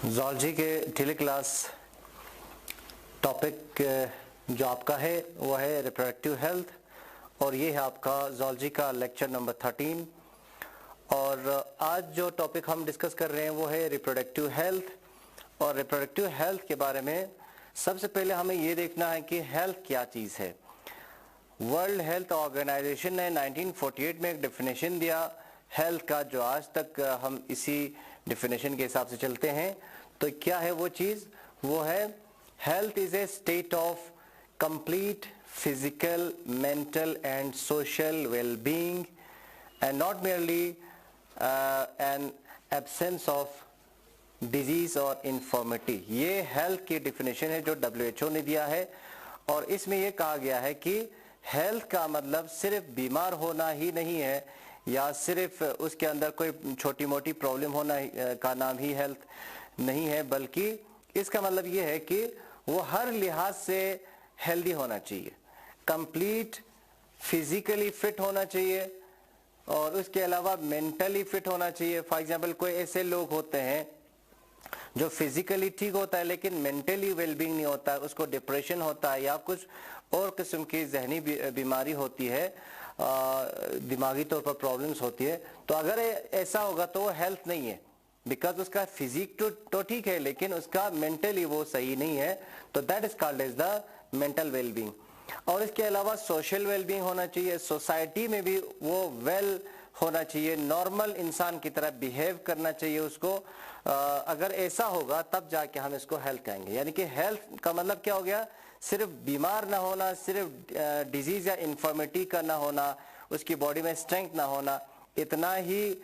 Zoology के daily class topic जो आपका है वो है रिप्रोडक्टिव हेल्थ और ये है आपका ज़ूलॉजी का लेक्चर नंबर 13। और आज जो टॉपिक हम डिस्कस कर रहे हैं वो है रिप्रोडक्टिव हेल्थ। और रिप्रोडक्टिव हेल्थ के बारे में सबसे पहले हमें ये देखना है कि हेल्थ क्या चीज़ है। वर्ल्ड हेल्थ ऑर्गेनाइजेशन ने 1948 में एक डेफिनेशन दिया हेल्थ का, जो आज तक हम इसी डेफिनेशन के हिसाब से चलते हैं। तो क्या है वो चीज़? वो है health is a state of complete physical, mental and social wellbeing and not merely an absence of disease और इन्फॉर्मिटी। ये हेल्थ की डेफिनेशन है जो WHO ने दिया है। और इसमें यह कहा गया है कि हेल्थ का मतलब सिर्फ बीमार होना ही नहीं है या सिर्फ उसके अंदर कोई छोटी मोटी प्रॉब्लम होना का नाम ही हेल्थ नहीं है, बल्कि इसका मतलब ये है कि वो हर लिहाज से हेल्दी होना चाहिए, कंप्लीट फिजिकली फिट होना चाहिए और उसके अलावा मेंटली फिट होना चाहिए। फॉर एग्जांपल कोई ऐसे लोग होते हैं जो फिजिकली ठीक होता है लेकिन मेंटली वेलबींग नहीं होता है, उसको डिप्रेशन होता है या कुछ और किस्म की जहनी बीमारी होती है, दिमागी तौर पर प्रॉब्लम्स होती है। तो अगर ऐसा होगा तो वो हेल्थ नहीं है, बिकॉज उसका फिजिक तो ठीक है लेकिन उसका मेंटली वो सही नहीं है। तो that is called as the mental wellbeing. और इसके अलावा सोशल वेलबींग होना चाहिए, सोसाइटी में भी वो वेल होना चाहिए, नॉर्मल इंसान की तरह बिहेव करना चाहिए उसको। अगर ऐसा होगा तब जाके हम इसको हेल्थ कहेंगे। यानी कि हेल्थ का मतलब क्या हो गया? सिर्फ बीमार ना होना, सिर्फ डिजीज या इन्फॉर्मिटी का ना होना, उसकी बॉडी में स्ट्रेंथ ना होना, इतना ही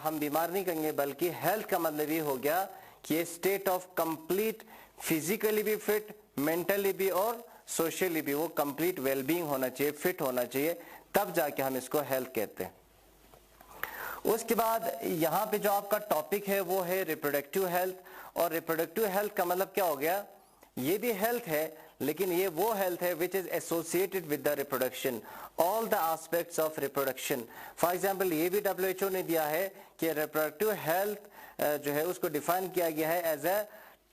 हम बीमार नहीं कहेंगे, बल्कि हेल्थ का मतलब ये हो गया कि ये स्टेट ऑफ कंप्लीट फिजिकली भी फिट, मेंटली भी और सोशली भी वो कंप्लीट वेलबींग होना चाहिए, फिट होना चाहिए, तब जाके हम इसको हेल्थ कहते हैं। उसके बाद यहाँ पे जो आपका टॉपिक है वो है रिप्रोडक्टिव हेल्थ। और रिप्रोडक्टिव हेल्थ का मतलब क्या हो गया? ये भी हेल्थ है लेकिन ये वो हेल्थ है which is associated with the reproduction, all the aspects of reproduction. For example ये भी WHO ने दिया है कि रिप्रोडक्टिव हेल्थ जो है उसको डिफाइन किया गया है as a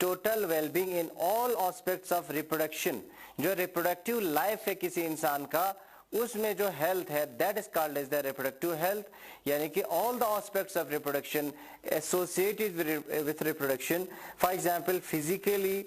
total wellbeing in all aspects of reproduction. जो रिप्रोडक्टिव लाइफ है किसी इंसान का, उसमें जो हेल्थ है that is called as the reproductive health. यानी कि all the aspects of reproduction associated with reproduction. For example physically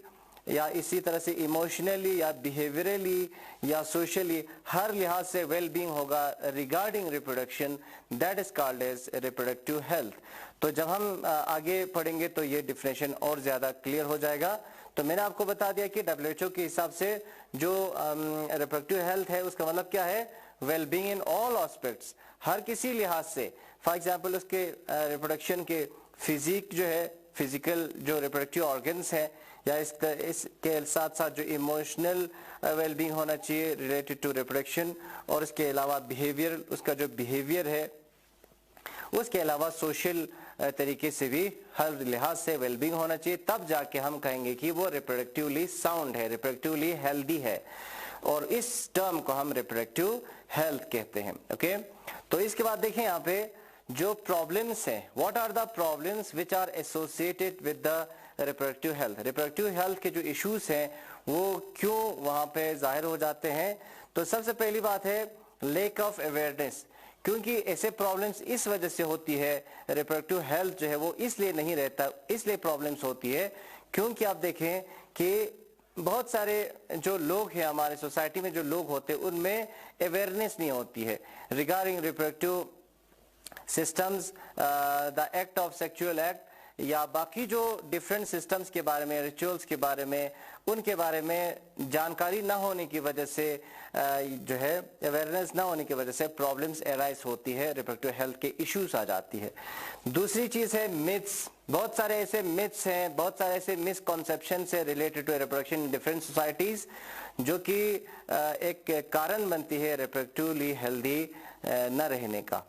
या इसी तरह से इमोशनली या बिहेवियरली या सोशली, हर लिहाज से वेलबींग होगा regarding reproduction, that is called as reproductive health. तो जब हम आगे पढ़ेंगे तो ये डिफिनेशन और ज्यादा क्लियर हो जाएगा। तो मैंने आपको बता दिया कि WHO के हिसाब से जो रिप्रोडक्टिव हेल्थ है उसका मतलब क्या है? वेलबींग इन ऑल एस्पेक्ट्स, हर किसी लिहाज से। फॉर एग्जांपल उसके रिप्रोडक्शन के फिजिक जो है, फिजिकल जो रिप्रोडक्टिव ऑर्गन्स है, या इसके साथ साथ जो इमोशनल वेलबींग होना चाहिए रिलेटेड टू रिप्रोडक्शन, और इसके अलावा बिहेवियर, उसका जो बिहेवियर है, उसके अलावा सोशल तरीके से भी हर लिहाज से वेलबींग होना चाहिए, तब जाके हम कहेंगे कि वो रिप्रोडक्टिवली साउंड है, रिप्रोडक्टिवली हेल्दी है। और इस टर्म को हम रिप्रोडक्टिव हेल्थ कहते हैं। ओके, तो इसके बाद देखें यहाँ पे जो प्रॉब्लम्स हैं, what are the problems which are associated with the reproductive health. Reproductive health के जो इश्यूज हैं वो क्यों वहां पे जाहिर हो जाते हैं? तो सबसे पहली बात है लेक ऑफ अवेयरनेस, क्योंकि ऐसे प्रॉब्लम्स इस वजह से होती है, रिप्रोडक्टिव हेल्थ जो है वो इसलिए नहीं रहता, इसलिए प्रॉब्लम्स होती है क्योंकि आप देखें कि बहुत सारे जो लोग हैं हमारे सोसाइटी में, जो लोग होते हैं उनमें अवेयरनेस नहीं होती है regarding reproductive systems, the act of sexual act, या बाकी जो डिफरेंट सिस्टम्स के बारे में, रिचुअल्स के बारे में, उनके बारे में जानकारी ना होने की वजह से, जो है अवेयरनेस ना होने की वजह से प्रॉब्लम्स एराइज होती है, रिप्रोडक्टिव हेल्थ के इश्यूज आ जाती है। दूसरी चीज है मिथ्स। बहुत सारे ऐसे मिथ्स हैं, बहुत सारे ऐसे मिसकॉन्सेप्शंस है related to reproduction in different societies, जो कि एक कारण बनती है रिप्रोडक्टिवली हेल्दी न रहने का।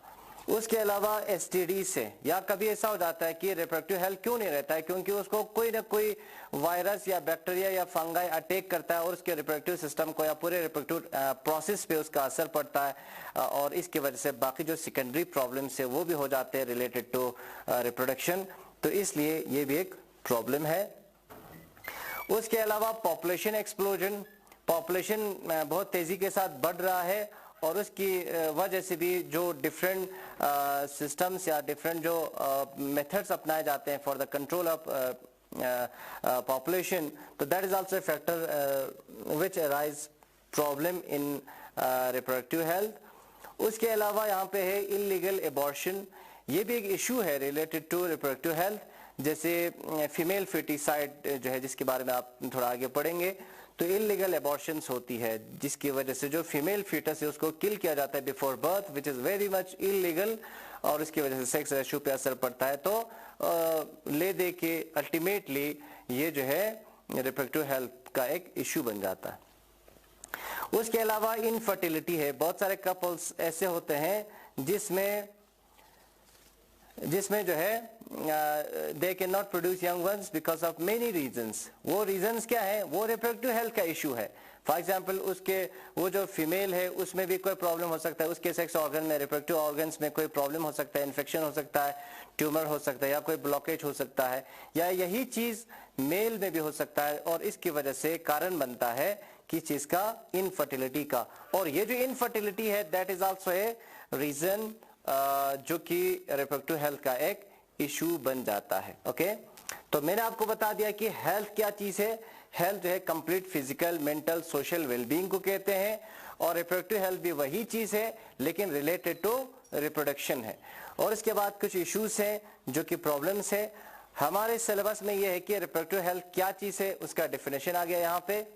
उसके अलावा STD से, या कभी ऐसा हो जाता है कि रिप्रोडक्टिव हेल्थ क्यों नहीं रहता है? क्योंकि उसको कोई ना कोई वायरस या बैक्टीरिया या फंगाई अटैक करता है और उसके रिप्रोडक्टिव सिस्टम को या पूरे रिप्रोडक्टिव प्रोसेस पे उसका असर पड़ता है और इसकी वजह से बाकी जो सेकेंडरी प्रॉब्लम्स है वो भी हो जाते हैं रिलेटेड टू रिप्रोडक्शन। तो इसलिए ये भी एक प्रॉब्लम है। उसके अलावा पॉपुलेशन एक्सप्लोजन, पॉपुलेशन बहुत तेज़ी के साथ बढ़ रहा है और उसकी वजह से भी जो डिफरेंट सिस्टम्स या डिफरेंट जो मेथड्स अपनाए जाते हैं for the control of population, तो that is also a factor which arise problem in reproductive health. उसके अलावा यहाँ पे है इलीगल एबॉर्शन, ये भी एक इशू है रिलेटेड टू रिप्रोडक्टिव हेल्थ। जैसे फीमेल फिटिसाइड जो है, जिसके बारे में आप थोड़ा आगे पढ़ेंगे, तो इलीगल एबॉर्शंस होती है जिसकी वजह से जो फीमेल फीटस है उसको किल किया जाता है before birth, which is very much illegal, और इसकी वजह से सेक्स रेशियो पे असर पड़ता है। तो ले दे के अल्टीमेटली ये जो है रिप्रोडक्टिव हेल्थ का एक इशू बन जाता है। उसके अलावा इनफर्टिलिटी है, बहुत सारे कपल्स ऐसे होते हैं जिसमें जो है they can not produce young ones because of many reasons. वो रीजंस क्या है? वो रिप्रोडक्टिव हेल्थ का इशू है। फॉर एग्जांपल उसके वो जो फीमेल है उसमें भी कोई प्रॉब्लम हो सकता है, उसके सेक्स ऑर्गन में, रिप्रोडक्टिव ऑर्गन्स में कोई प्रॉब्लम हो सकता है, इन्फेक्शन हो सकता है, ट्यूमर हो सकता है, या कोई ब्लॉकेज हो सकता है, या यही चीज मेल में भी हो सकता है, और इसकी वजह से कारण बनता है किस चीज का? इनफर्टिलिटी का। और ये जो इनफर्टिलिटी है that is also a reason जो कि रिप्रोडक्टिव हेल्थ का एक इशू बन जाता है। ओके, तो मैंने आपको बता दिया कि हेल्थ क्या चीज है। हेल्थ जो है complete physical, mental, social wellbeing को कहते हैं, और रिप्रोडक्टिव हेल्थ भी वही चीज है लेकिन रिलेटेड टू रिप्रोडक्शन है। और इसके बाद कुछ इश्यूज हैं जो कि प्रॉब्लम्स है। हमारे सिलेबस में यह है कि रिप्रोडक्टिव हेल्थ क्या चीज है, उसका डेफिनेशन आ गया यहाँ पे।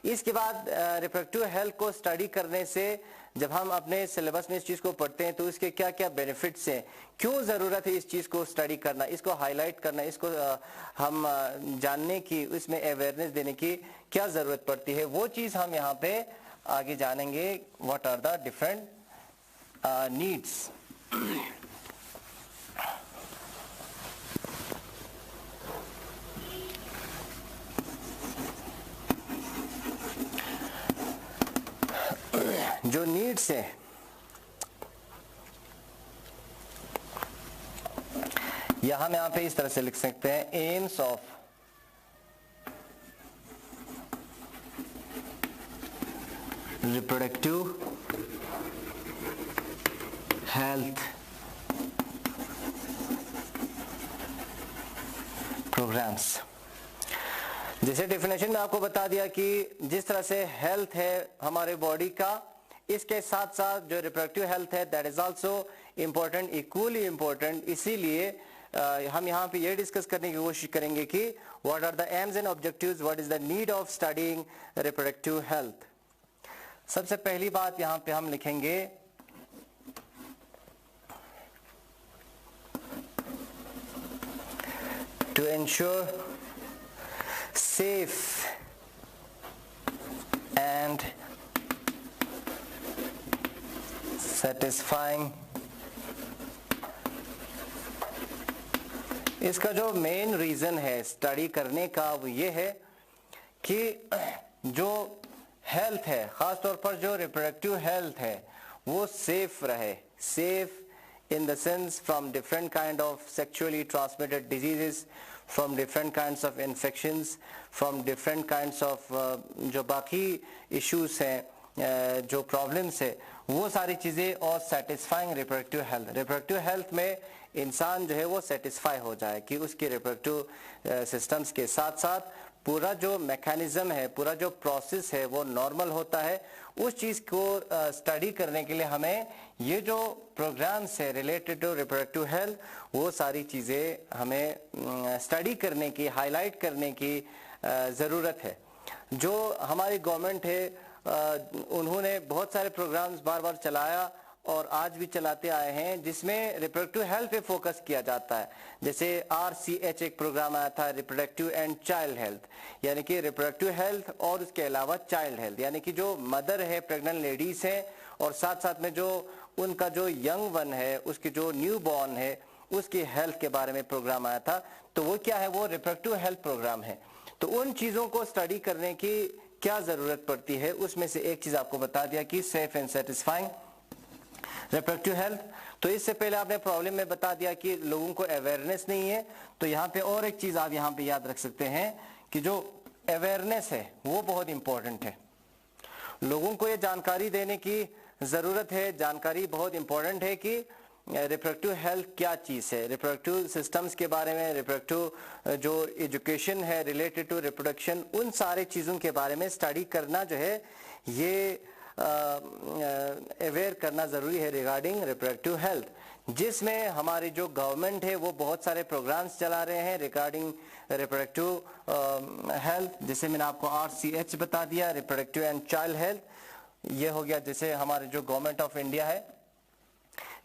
इसके बाद रिप्रोडक्टिव हेल्थ को स्टडी करने से जब हम अपने सिलेबस में इस चीज को पढ़ते हैं तो इसके क्या क्या बेनिफिट्स हैं, क्यों जरूरत है इस चीज को स्टडी करना, इसको हाईलाइट करना, इसको हम जानने की, इसमें अवेयरनेस देने की क्या जरूरत पड़ती है, वो चीज हम यहाँ पे आगे जानेंगे। What are the different needs. जो नीड्स है, या हम यहां पे इस तरह से लिख सकते हैं, aims of reproductive health programmes. जैसे डेफिनेशन में आपको बता दिया कि जिस तरह से हेल्थ है हमारे बॉडी का, इसके साथ साथ जो रिप्रोडक्टिव हेल्थ है that is also important, equally important. इसीलिए हम यहाँ पे ये डिस्कस करने की कोशिश करेंगे कि what are the aims and objectives, what is the need of studying reproductive health. सबसे पहली बात यहाँ पे हम लिखेंगे to ensure safe and satisfying। इसका जो मेन रीजन है स्टडी करने का वो ये है कि जो हेल्थ है, खास तौर पर जो रिप्रोडक्टिव हेल्थ है, वो सेफ रहे। Safe in the sense from different kind of sexually transmitted diseases, from different kinds of infections, from different kinds of जो बाकी issues हैं, जो problems है, वो सारी चीज़ें, और satisfying reproductive health। reproductive health में इंसान जो है वो satisfy हो जाए कि उसके reproductive systems के साथ साथ पूरा जो मैकेनिज्म है, पूरा जो प्रोसेस है वो नॉर्मल होता है। उस चीज़ को स्टडी करने के लिए हमें ये जो प्रोग्राम्स है रिलेटेड टू रिप्रोडक्टिव हेल्थ, वो सारी चीज़ें हमें स्टडी करने की, हाईलाइट करने की ज़रूरत है। जो हमारी गवर्नमेंट है उन्होंने बहुत सारे प्रोग्राम्स बार बार चलाया और आज भी चलाते आए हैं जिसमें रिप्रोडक्टिव हेल्थ पे फोकस किया जाता है। जैसे RCH एक प्रोग्राम आया था, रिप्रोडक्टिव एंड चाइल्ड हेल्थ, यानी कि रिप्रोडक्टिव हेल्थ और उसके अलावा चाइल्ड हेल्थ, यानी कि जो मदर है, प्रेग्नेंट लेडीज है, और साथ साथ में जो उनका जो यंग वन है, उसकी जो न्यू बॉर्न है, उसकी हेल्थ के बारे में प्रोग्राम आया था। तो वो क्या है? वो रिप्रोडक्टिव हेल्थ प्रोग्राम है। तो उन चीज़ों को स्टडी करने की क्या ज़रूरत पड़ती है, उसमें से एक चीज़ आपको बता दिया कि safe and satisfying. Reproductive health. तो इससे पहले आपने प्रॉब्लम में बता दिया कि लोगों को अवेयरनेस नहीं है, तो यहाँ पे और एक चीज आप यहाँ पे याद रख सकते हैं कि जो अवेयरनेस है वो बहुत इंपॉर्टेंट है। लोगों को ये जानकारी देने की जरूरत है, जानकारी बहुत इंपॉर्टेंट है कि रिप्रोडक्टिव हेल्थ क्या चीज़ है, रिप्रोडक्टिव सिस्टम्स के बारे में, रिप्रोडक्टिव जो एजुकेशन है रिलेटेड टू रिप्रोडक्शन, उन सारे चीज़ों के बारे में स्टडी करना जो है ये अवेयर करना ज़रूरी है रिगार्डिंग रिप्रोडक्टिव हेल्थ, जिसमें हमारी जो गवर्नमेंट है वो बहुत सारे प्रोग्राम्स चला रहे हैं रिगार्डिंग रिप्रोडक्टिव हेल्थ। जैसे मैंने आपको RCH बता दिया, रिप्रोडक्टिव एंड चाइल्ड हेल्थ, ये हो गया जैसे हमारे जो गवर्नमेंट ऑफ इंडिया है।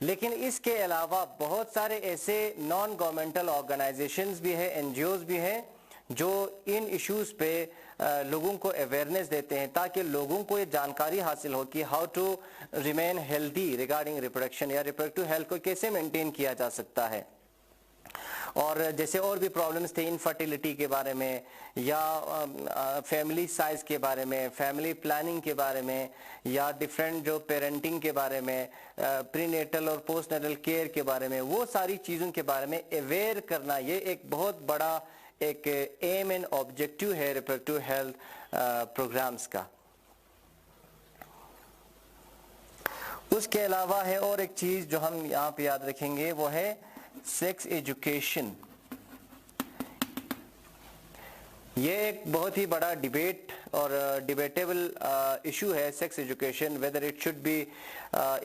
लेकिन इसके अलावा बहुत सारे ऐसे नॉन गवर्नमेंटल ऑर्गेनाइजेशंस भी है, NGOs भी हैं जो इन इश्यूज पे लोगों को अवेयरनेस देते हैं ताकि लोगों को ये जानकारी हासिल हो कि how to remain healthy regarding reproduction, या रिप्रोडक्टिव हेल्थ को कैसे मेंटेन किया जा सकता है। और जैसे और भी प्रॉब्लम्स थे इनफर्टिलिटी के बारे में, या फैमिली साइज के बारे में, फैमिली प्लानिंग के बारे में, या डिफरेंट जो पेरेंटिंग के बारे में, प्रीनेटल और पोस्टनेटल केयर के बारे में, वो सारी चीज़ों के बारे में अवेयर करना, ये एक बहुत बड़ा एक एम एंड ऑब्जेक्टिव है रिप्रोडक्टिव हेल्थ प्रोग्राम्स का। उसके अलावा है और एक चीज़ जो हम यहाँ पे याद रखेंगे, वो है सेक्स एजुकेशन। ये एक बहुत ही बड़ा डिबेट और डिबेटेबल इशू है sex education, whether it should be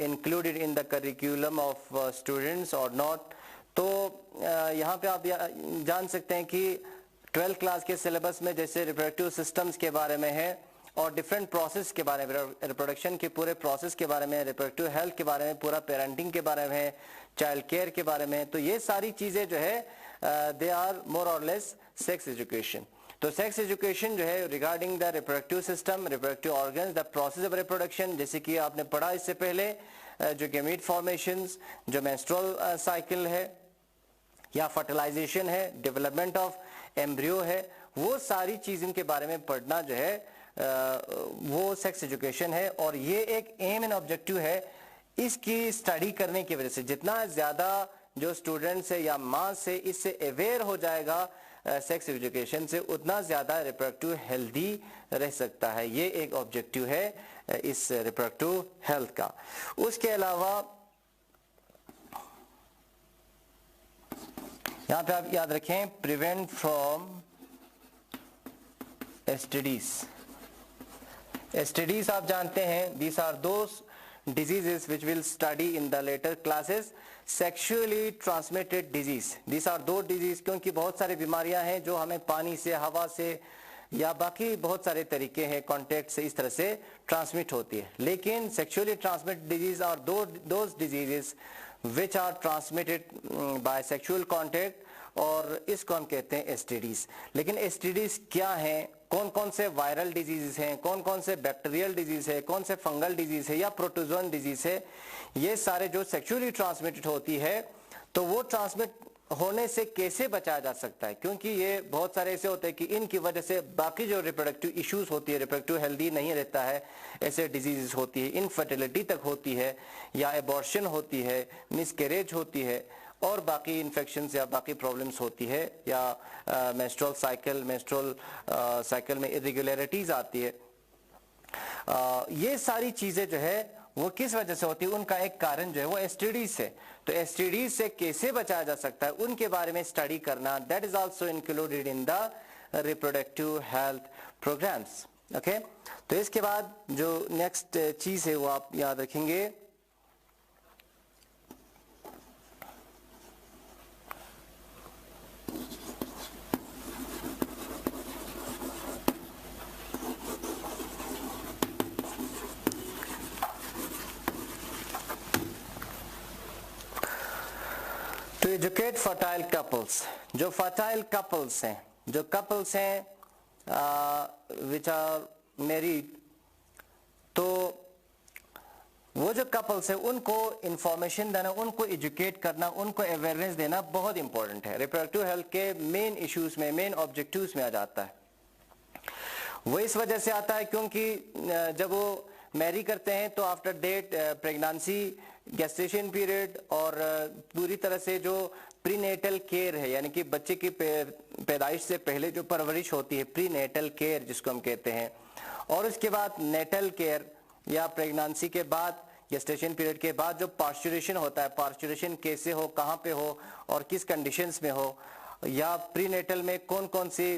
included in the curriculum of students और नॉट। तो यहाँ पे आप जान सकते हैं कि 12th क्लास के सिलेबस में जैसे रिप्रोडक्टिव सिस्टम्स के बारे में है और डिफरेंट प्रोसेस के बारे में, रिप्रोडक्शन के पूरे प्रोसेस के बारे में, रिप्रोडक्टिव हेल्थ के बारे में, पूरा पेरेंटिंग के बारे में, चाइल्ड केयर के बारे में, तो ये सारी चीज़ें जो है दे आर मोर और लेस सेक्स एजुकेशन। तो सेक्स एजुकेशन जो है regarding the reproductive system, reproductive organs, the process of reproduction, जैसे कि आपने पढ़ा इससे पहले जो गैमीट फॉर्मेशंस, जो मेंस्ट्रुअल साइकिल है या फर्टिलाइजेशन है, डेवलपमेंट ऑफ एम्ब्रियो है, वो सारी चीज़ों के बारे में पढ़ना जो है वो सेक्स एजुकेशन है। और ये एक एम एंड ऑब्जेक्टिव है, इसकी स्टडी करने की वजह से जितना ज़्यादा जो स्टूडेंट्स है या मास है इससे अवेयर हो जाएगा सेक्स एजुकेशन से, उतना ज़्यादा रिप्रोडक्टिव हेल्दी रह सकता है। ये एक ऑब्जेक्टिव है इस रिप्रोडक्टिव हेल्थ का। उसके अलावा यहाँ पे आप याद रखें, प्रिवेंट फ्रॉम STDs। STDs आप जानते हैं, these are those diseases which we'll study in the later classes, sexually transmitted disease। These are those disease क्योंकि बहुत सारी बीमारियां हैं जो हमें पानी से, हवा से या बाकी बहुत सारे तरीके हैं कॉन्टेक्ट से इस तरह से ट्रांसमिट होती है। लेकिन सेक्सुअली ट्रांसमिटेड डिजीज और those diseases which are transmitted by sexual contact, और इसको हम कहते हैं STDs। लेकिन STDs क्या हैं, कौन कौन से वायरल डिजीज हैं, कौन कौन से बैक्टीरियल डिजीज है, कौन से फंगल डिजीज है या प्रोटोजोन डिजीज है, ये सारे जो सेक्सुअली ट्रांसमिटेड होती है, तो वो ट्रांसमिट होने से कैसे बचाया जा सकता है, क्योंकि ये बहुत सारे ऐसे होते हैं कि इनकी वजह से बाकी जो रिप्रोडक्टिव इश्यूज होती है, रिप्रोडक्टिव हेल्दी नहीं रहता है, ऐसे डिजीजेस होती है, इनफर्टिलिटी तक होती है, या एबॉर्शन होती है, मिसकैरेज होती है, और बाकी इन्फेक्शंस या बाकी प्रॉब्लम्स होती है, या मेंस्ट्रुअल साइकिल में इरेगुलरिटीज आती है। ये सारी चीजें जो है वो किस वजह से होती है, उनका एक कारण जो है वो STDs है। तो STDs से कैसे बचाया जा सकता है उनके बारे में स्टडी करना, that is also included in the reproductive health programmes. Okay, तो इसके बाद जो नेक्स्ट चीज है वो आप याद रखेंगे, टू एजुकेट फर्टाइल कपल्स। जो फर्टाइल कपल्स हैं, जो कपल्स हैं विच आर मैरिड, तो वो जो कपल्स है उनको इंफॉर्मेशन देना, उनको एजुकेट करना, उनको अवेयरनेस देना बहुत इंपॉर्टेंट है। रिप्रोडक्टिव हेल्थ के मेन इश्यूज में, मेन ऑब्जेक्टिव्स में आ जाता है। वो इस वजह से आता है क्योंकि जब वो मैरी करते हैं तो after that pregnancy gestation period और पूरी तरह से जो प्रीनेटल केयर है, यानी कि बच्चे की पैदाइश से पहले जो परवरिश होती है, प्रीनेटल केयर जिसको हम कहते हैं, और उसके बाद नेटल केयर या प्रेगनेंसी के बाद, गेस्टेशन पीरियड के बाद जो पास्चुरेशन होता है, पास्चुरेशन कैसे हो, कहाँ पे हो और किस कंडीशंस में हो, या प्रीनेटल में कौन कौन सी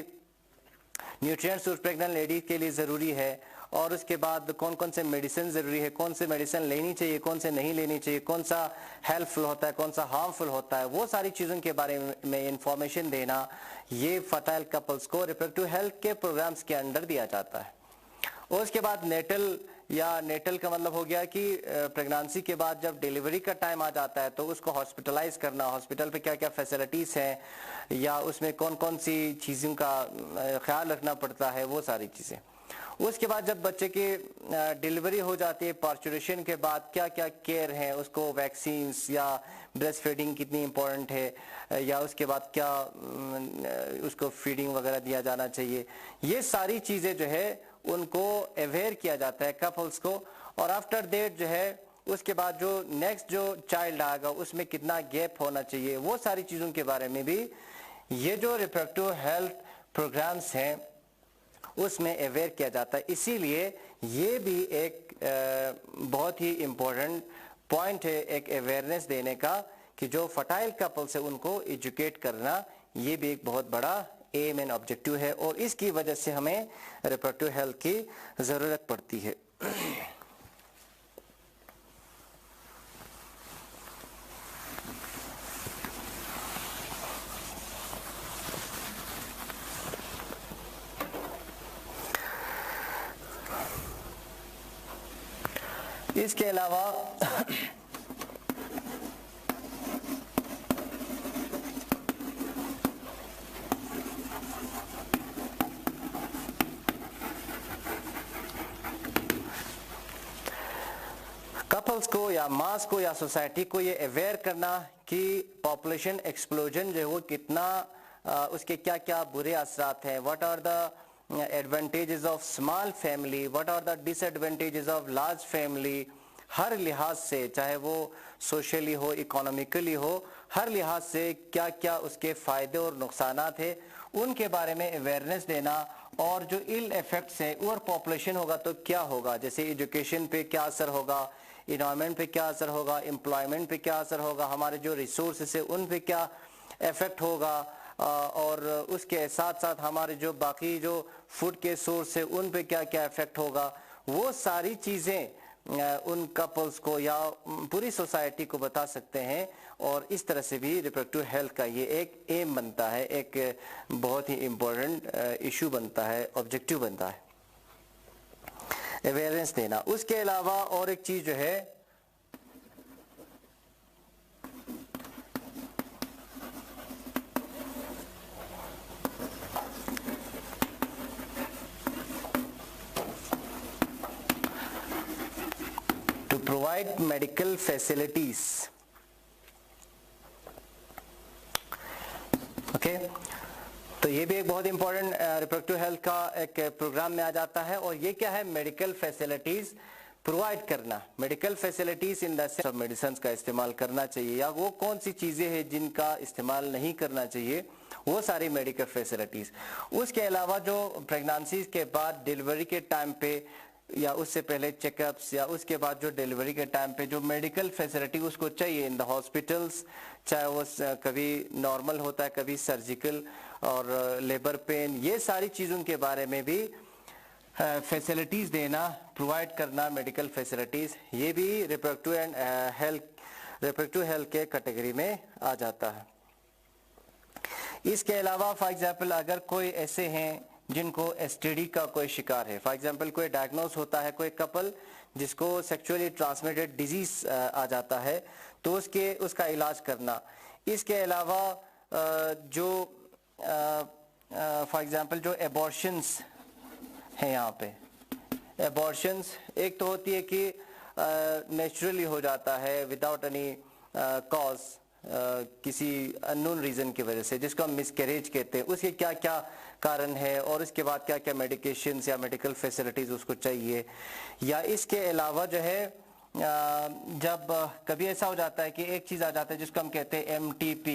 न्यूट्रिएंट्स उस प्रेग्नेंट लेडी के लिए ज़रूरी है, और उसके बाद कौन कौन से मेडिसिन ज़रूरी है, कौन से मेडिसिन लेनी चाहिए, कौन से नहीं लेनी चाहिए, कौन सा हेल्पफुल होता है, कौन सा हार्मफुल होता है, वो सारी चीज़ों के बारे में इंफॉर्मेशन देना, ये फर्टाइल कपल्स को रिप्रोडक्टिव हेल्थ के प्रोग्राम्स के अंडर दिया जाता है। और उसके बाद नेटल, या नेटल का मतलब हो गया कि प्रेगनेंसी के बाद जब डिलीवरी का टाइम आ जाता है तो उसको हॉस्पिटलाइज करना, हॉस्पिटल पे क्या क्या फैसिलिटीज़ हैं या उसमें कौन कौन सी चीज़ों का ख्याल रखना पड़ता है, वो सारी चीज़ें। उसके बाद जब बच्चे की डिलीवरी हो जाती है, पार्चुरेशन के बाद क्या क्या केयर है, उसको वैक्सीन्स या ब्रेस्ट फीडिंग कितनी इम्पोर्टेंट है, या उसके बाद क्या उसको फीडिंग वगैरह दिया जाना चाहिए, ये सारी चीज़ें जो है उनको अवेयर किया जाता है कपल्स को। और आफ्टर दैट जो है उसके बाद जो नेक्स्ट जो चाइल्ड आएगा उसमें कितना गैप होना चाहिए, वो सारी चीज़ों के बारे में भी ये जो रिप्रोडक्टिव हेल्थ प्रोग्राम्स हैं उसमें अवेयर किया जाता है। इसीलिए ये भी एक बहुत ही इम्पोर्टेंट पॉइंट है, एक अवेयरनेस देने का, कि जो फर्टाइल कपल्स है उनको एजुकेट करना, ये भी एक बहुत बड़ा एम एंड ऑब्जेक्टिव है, और इसकी वजह से हमें रिप्रोडक्टिव हेल्थ की ज़रूरत पड़ती है। इसके अलावा कपल्स को या मास को या सोसाइटी को ये अवेयर करना कि पॉपुलेशन एक्सप्लोजन जो है वो कितना, उसके क्या क्या बुरे असरात हैं, what are the advantages of small family, what are the disadvantages of large family, हर लिहाज से, चाहे वो सोशली हो, इकोनॉमिकली हो, हर लिहाज से क्या क्या उसके फ़ायदे और नुकसानात है, उनके बारे में अवेयरनेस देना। और जो इल इफेक्ट्स है, ओवर पॉपुलेशन होगा तो क्या होगा, जैसे एजुकेशन पे क्या असर होगा, इन्वायरमेंट पे क्या असर होगा, एम्प्लॉयमेंट पे क्या असर होगा, हमारे जो रिसोर्सेस है उन पे क्या इफेक्ट होगा, और उसके साथ साथ हमारे जो बाकी जो फूड के सोर्स है उन पे क्या क्या इफेक्ट होगा, वो सारी चीज़ें उन कपल्स को या पूरी सोसाइटी को बता सकते हैं। और इस तरह से भी रिप्रोडक्टिव हेल्थ का ये एक एम बनता है, एक बहुत ही इम्पोर्टेंट इशू बनता है, ऑब्जेक्टिव बनता है, अवेयरनेस देना। उसके अलावा और एक चीज़ जो है, to provide medical facilities, okay तो ये भी एक बहुत इंपॉर्टेंट रिप्रोडक्टिव हेल्थ का एक प्रोग्राम में आ जाता है। और ये क्या है, मेडिकल फैसिलिटीज प्रोवाइड करना, medical facilities in the sense of medicine का इस्तेमाल करना चाहिए, या वो कौन सी चीज़ें हैं जिनका इस्तेमाल नहीं करना चाहिए, वो सारी मेडिकल फैसिलिटीज। उसके अलावा जो प्रेगनेंसी के बाद डिलीवरी के टाइम पे या उससे पहले चेकअप्स, या उसके बाद जो डिलीवरी के टाइम पे जो मेडिकल फैसिलिटी उसको चाहिए इन द हॉस्पिटल्स, चाहे वो कभी नॉर्मल होता है, कभी सर्जिकल और लेबर पेन, ये सारी चीज़ों के बारे में भी फैसिलिटीज़ देना, प्रोवाइड करना मेडिकल फैसिलिटीज़, ये भी रिप्रोडक्टिव हेल्थ के कैटेगरी में आ जाता है। इसके अलावा फॉर एग्जांपल अगर कोई ऐसे हैं जिनको एसटीडी का कोई शिकार है, फॉर एग्जांपल कोई डायग्नोस होता है, कोई कपल जिसको सेक्सुअली ट्रांसमिटेड डिजीज आ जाता है, तो उसका इलाज करना। इसके अलावा जो फॉर एग्जांपल जो एबॉर्शंस हैं, यहाँ पे एबॉर्शंस एक तो होती है कि नेचुरली हो जाता है विदाउट एनी कॉज, किसी अननोन रीज़न की वजह से, जिसको हम मिसकैरेज कहते हैं, उसके क्या क्या कारण है और उसके बाद क्या क्या मेडिकेशंस या मेडिकल फैसिलिटीज़ उसको चाहिए। या इसके अलावा जो है जब कभी ऐसा हो जाता है कि एक चीज़ आ जाता है जिसको हम कहते हैं MTP,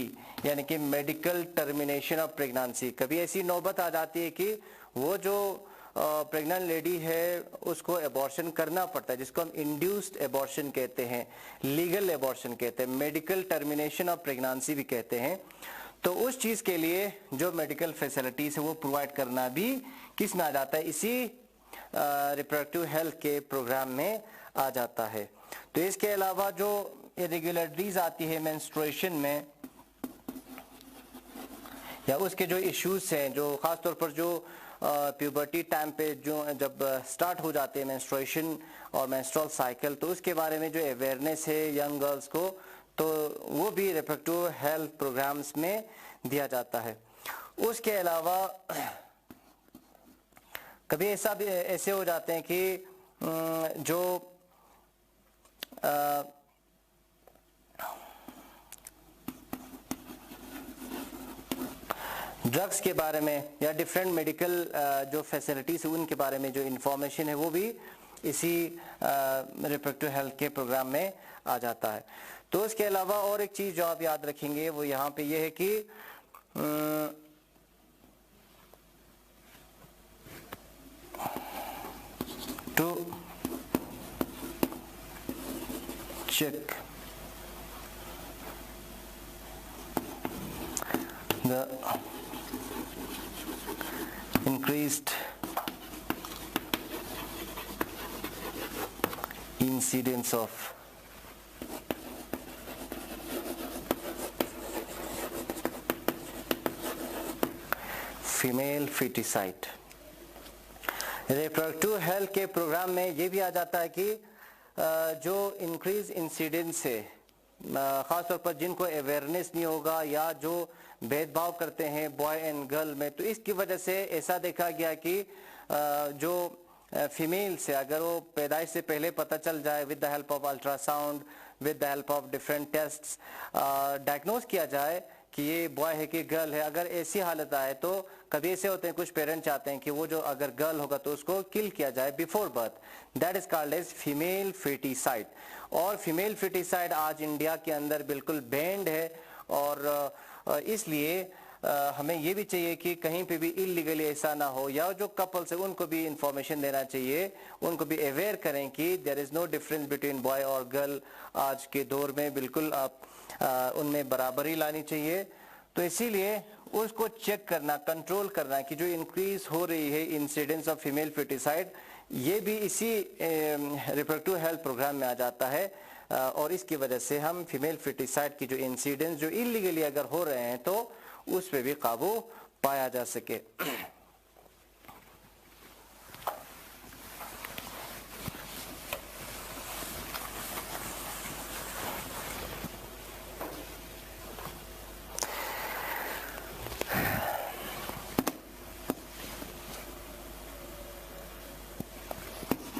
यानी कि मेडिकल टर्मिनेशन ऑफ प्रेगनेंसी। कभी ऐसी नौबत आ जाती है कि वो जो प्रेग्नेंट लेडी है उसको एबॉर्शन करना पड़ता है, जिसको हम इंड्यूस्ड एबॉर्शन कहते हैं, लीगल एबॉर्शन कहते हैं, मेडिकल टर्मिनेशन ऑफ प्रेगनेंसी भी कहते हैं। तो उस चीज़ के लिए जो मेडिकल फैसिलिटीज़ है वो प्रोवाइड करना भी किस में आ जाता है, इसी रिप्रोडक्टिव हेल्थ के प्रोग्राम में आ जाता है। तो इसके अलावा जो इरेगुलरिटीज आती है मेंस्ट्रुएशन में या उसके जो इश्यूज हैं, जो खास तौर पर जो प्यूबर्टी टाइम पे जो जब स्टार्ट हो जाते हैं मेंस्ट्रुएशन और मेंस्ट्रुअल साइकिल, तो उसके बारे में जो अवेयरनेस है यंग गर्ल्स को, तो वो भी रिप्रोडक्टिव हेल्थ प्रोग्राम्स में दिया जाता है। उसके अलावा कभी ऐसा भी ऐसे हो जाते हैं कि जो ड्रग्स के बारे में या डिफरेंट मेडिकल जो फैसिलिटीज़ है उनके बारे में जो इंफॉर्मेशन है वो भी इसी रिप्रोडक्टिव हेल्थ के प्रोग्राम में आ जाता है। तो इसके अलावा और एक चीज़ जो आप याद रखेंगे वो यहाँ पे ये है कि to check the increased incidence of female foeticide. Reproductive health के प्रोग्राम में ये भी आ जाता है कि जो इंक्रीज इंसिडेंस है, ख़ास तौर पर जिनको अवेयरनेस नहीं होगा या जो भेदभाव करते हैं बॉय एंड गर्ल में, तो इसकी वजह से ऐसा देखा गया कि जो फीमेल से अगर वो पैदाइश से पहले पता चल जाए with the help of ultrasound, with the help of different tests diagnose किया जाए कि ये बॉय है कि गर्ल है। अगर ऐसी हालत आए तो कभी ऐसे होते हैं कुछ पेरेंट्स चाहते हैं कि वो जो अगर गर्ल होगा तो उसको किल किया जाए before birth, that is called as female foeticide. और फीमेल फीटिसाइड आज इंडिया के अंदर बिल्कुल बैंड है और इसलिए हमें ये भी चाहिए कि कहीं पे भी इलीगली ऐसा ना हो, या जो कपल्स है उनको भी इंफॉर्मेशन देना चाहिए, उनको भी अवेयर करें कि there is no difference between boy और गर्ल। आज के दौर में बिल्कुल आप उनमें बराबरी लानी चाहिए। तो इसीलिए उसको चेक करना, कंट्रोल करना कि जो इंक्रीज हो रही है इंसिडेंस ऑफ फीमेल फीटिसाइड, ये भी इसी रिप्रोडक्टिव हेल्थ प्रोग्राम में आ जाता है। और इसकी वजह से हम फीमेल फीटिसाइड की जो इंसिडेंस जो इलीगली अगर हो रहे हैं तो उस पे भी काबू पाया जा सके।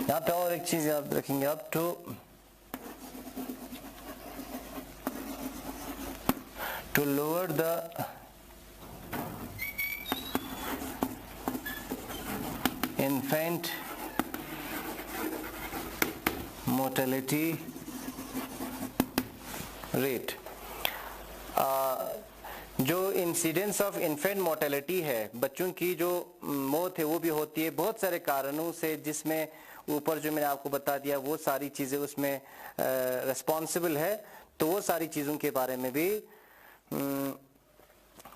यहाँ पे और एक चीज याद रखेंगे आप, to lower the infant mortality rate। जो इंसिडेंस ऑफ इन्फेंट मोर्टेलिटी है, बच्चों की जो मौत है वो भी होती है बहुत सारे कारणों से, जिसमें ऊपर जो मैंने आपको बता दिया वो सारी चीज़ें उसमें रिस्पॉन्सिबल है। तो वो सारी चीज़ों के बारे में भी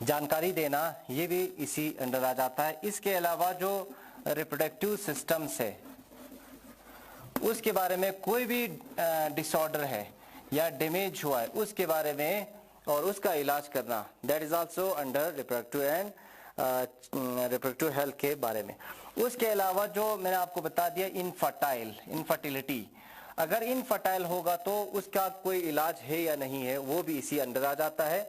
जानकारी देना ये भी इसी अंडर आ जाता है। इसके अलावा जो रिप्रोडक्टिव सिस्टम्स है उसके बारे में कोई भी डिसऑर्डर है या डैमेज हुआ है उसके बारे में और उसका इलाज करना, that is also under reproductive and reproductive health के बारे में। उसके अलावा जो मैंने आपको बता दिया इनफर्टिलिटी, अगर इनफर्टाइल होगा तो उसका कोई इलाज है या नहीं है वो भी इसी अंडर आ जाता है,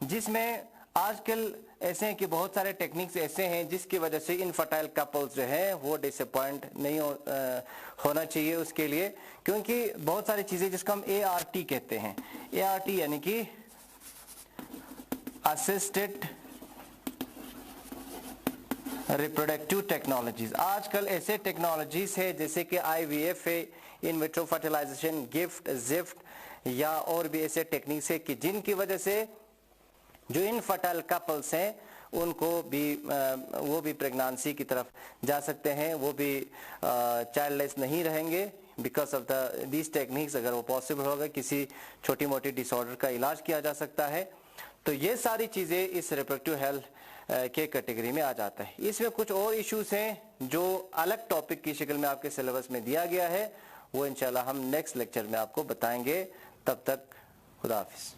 जिसमें आजकल ऐसे हैं कि बहुत सारे टेक्निक्स ऐसे हैं जिसकी वजह से इनफर्टाइल कपल्स जो हैं वो डिसअपॉइंट नहीं होना चाहिए उसके लिए, क्योंकि बहुत सारी चीज़ें जिसको हम ART कहते हैं, ART यानी कि असिस्टेड रिप्रोडक्टिव टेक्नोलॉजीज। आजकल ऐसे टेक्नोलॉजीज है जैसे कि IVF है, in vitro fertilisation, GIFT, ZIFT या और भी ऐसे टेक्निक्स है कि जिनकी वजह से जो इनफर्टाइल कपल्स हैं उनको भी वो भी प्रेगनेंसी की तरफ जा सकते हैं, वो भी चाइल्डलेस नहीं रहेंगे बिकॉज ऑफ दीज टेक्निक्स। अगर वो पॉसिबल होगा, किसी छोटी मोटी डिसऑर्डर का इलाज किया जा सकता है। तो ये सारी चीज़ें इस रिप्रोडक्टिव हेल्थ के कैटेगरी में आ जाता है। इसमें कुछ और इश्यूज हैं जो अलग टॉपिक की शक्ल में आपके सिलेबस में दिया गया है, वो इंशाल्लाह हम नेक्स्ट लेक्चर में आपको बताएंगे। तब तक खुदा हाफिज।